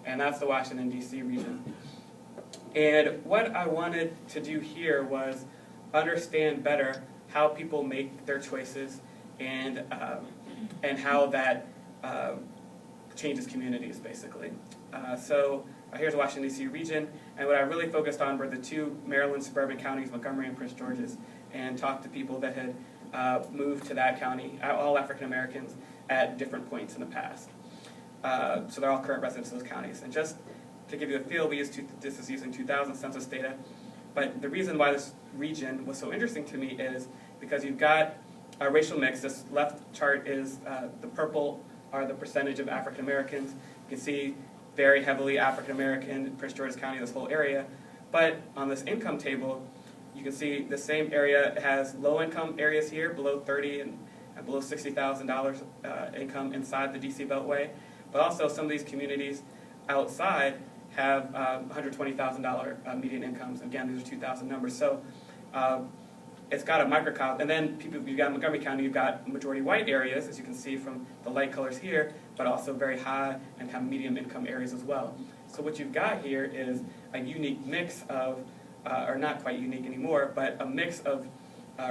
and that's the Washington, D.C. region. And what I wanted to do here was understand better how people make their choices and how that changes communities, basically. So here's the Washington, D.C. region, and what I really focused on were the two Maryland suburban counties, Montgomery and Prince George's, and talked to people that had moved to that county, all African Americans, at different points in the past. So they're all current residents of those counties. And just to give you a feel, this is using 2000 census data, but the reason why this region was so interesting to me is because you've got a racial mix. This left chart is the purple are the percentage of African Americans. You can see very heavily African American, Prince George's County, this whole area. But on this income table, you can see the same area has low income areas here, below 30 and below $60,000 income inside the DC Beltway. But also some of these communities outside have $120,000 median incomes. Again, these are 2000 numbers. So it's got a microcosm. And then you've got Montgomery County, you've got majority white areas, as you can see from the light colors here, but also very high and kind of medium income areas as well. So what you've got here is a unique mix of, or not quite unique anymore, but a mix of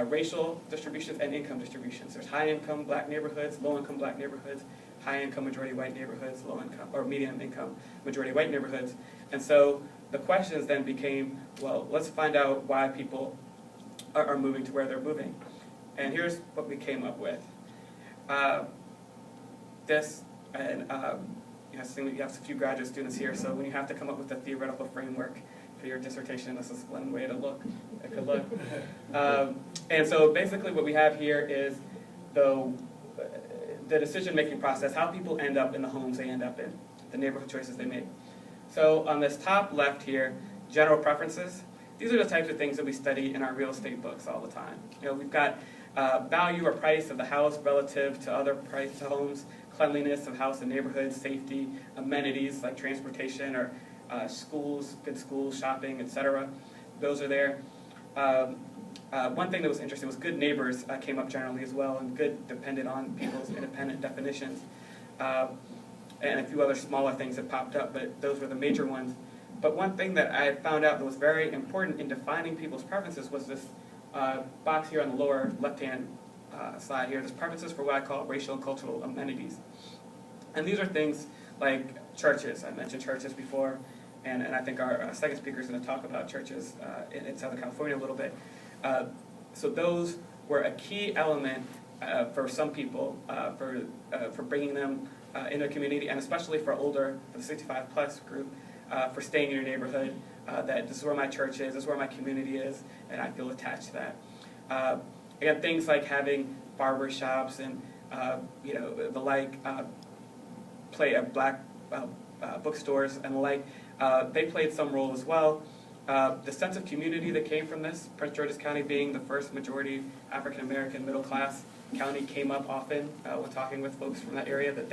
racial distributions and income distributions. There's high income black neighborhoods, low income black neighborhoods, high income majority white neighborhoods, low income or medium income majority white neighborhoods. And so the questions then became, well, let's find out why people are moving to where they're moving. And here's what we came up with. You have a few graduate students here, so when you have to come up with a theoretical framework for your dissertation, this is one way to look. It could look. And so basically what we have here is the decision-making process, how people end up in the homes they end up in, the neighborhood choices they make. So on this top left here, general preferences. These are the types of things that we study in our real estate books all the time. We've got value or price of the house relative to other priced homes, cleanliness of house and neighborhood, safety, amenities like transportation or schools, good schools, shopping, etc. Those are there. One thing that was interesting was good neighbors came up generally as well, and good depended on people's independent definitions. And a few other smaller things that popped up, but those were the major ones. But one thing that I found out that was very important in defining people's preferences was this box here on the lower left-hand side here. There's preferences for what I call racial and cultural amenities. And these are things like churches. I mentioned churches before, and I think our second speaker is going to talk about churches in Southern California a little bit. So those were a key element for some people for bringing them in a community, and especially for older, for the 65-plus group, for staying in your neighborhood, that this is where my church is, this is where my community is, and I feel attached to that. Again, things like having barber shops and the like, black bookstores and the like, they played some role as well. The sense of community that came from this, Prince George's County being the first majority African-American middle-class county, came up often when talking with folks from that area, that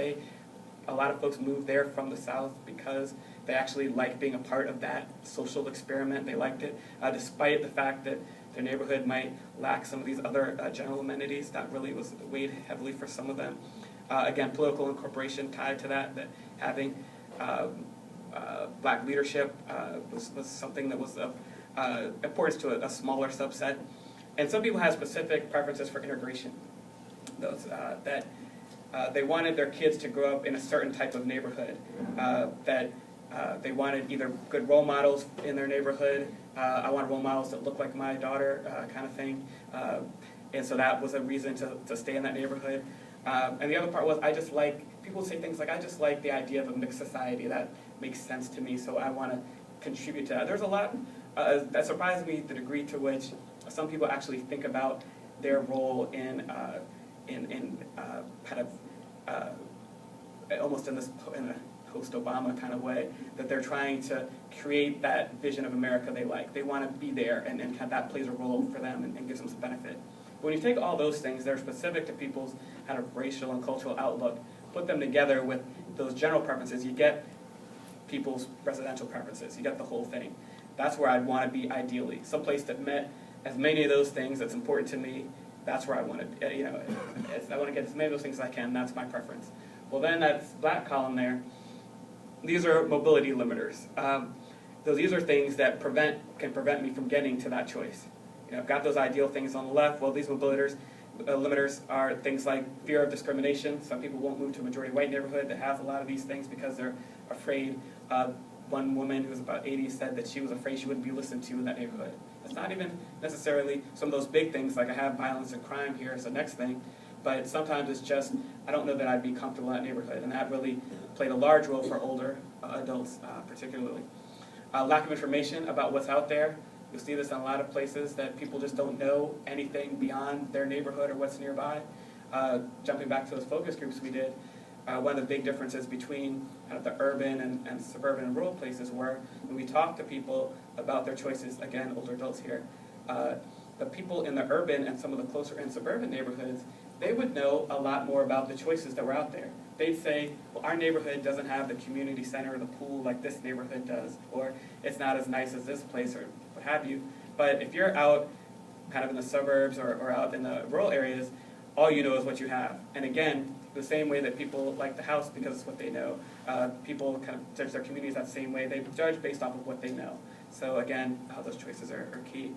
a lot of folks moved there from the South because they actually liked being a part of that social experiment. They liked it, despite the fact that their neighborhood might lack some of these other general amenities. That really was weighed heavily for some of them. Again, political incorporation tied to that having black leadership was something that was of importance to a smaller subset. And some people have specific preferences for integration. Those they wanted their kids to grow up in a certain type of neighborhood, that they wanted either good role models in their neighborhood. I wanted role models that look like my daughter, kind of thing. And so that was a reason to stay in that neighborhood. And the other part was, people say things like, I just like the idea of a mixed society. That makes sense to me, so I want to contribute to that. There's a lot that surprised me, the degree to which some people actually think about their role in kind of almost in a post-Obama kind of way, that they're trying to create that vision of America they like. They want to be there, and kind of that plays a role for them and gives them some benefit. But when you take all those things that are specific to people's kind of racial and cultural outlook, put them together with those general preferences, you get people's residential preferences. You get the whole thing. That's where I'd want to be ideally. Someplace that met as many of those things that's important to me. That's where I want to, I want to get as many of those things as I can. That's my preference. Well, then that black column there, these are mobility limiters. So these are things that can prevent me from getting to that choice. I've got those ideal things on the left. Well, these limiters are things like fear of discrimination. Some people won't move to a majority white neighborhood that has a lot of these things because they're afraid. One woman who was about 80 said that she was afraid she wouldn't be listened to in that neighborhood. It's not even necessarily some of those big things, like I have violence and crime here as the next thing, but sometimes it's just, I don't know that I'd be comfortable in that neighborhood, and that really played a large role for older adults particularly. Lack of information about what's out there. You'll see this in a lot of places, that people just don't know anything beyond their neighborhood or what's nearby. Jumping back to those focus groups we did, one of the big differences between kind of the urban and suburban and rural places were when we talked to people about their choices, again, older adults here, the people in the urban and some of the closer in suburban neighborhoods, they would know a lot more about the choices that were out there. They'd say, well, our neighborhood doesn't have the community center or the pool like this neighborhood does, or it's not as nice as this place, or what have you. But if you're out kind of in the suburbs or out in the rural areas, all you know is what you have. And again, the same way that people like the house because it's what they know, people kind of judge their communities that same way. They judge based off of what they know. So again, those choices are key.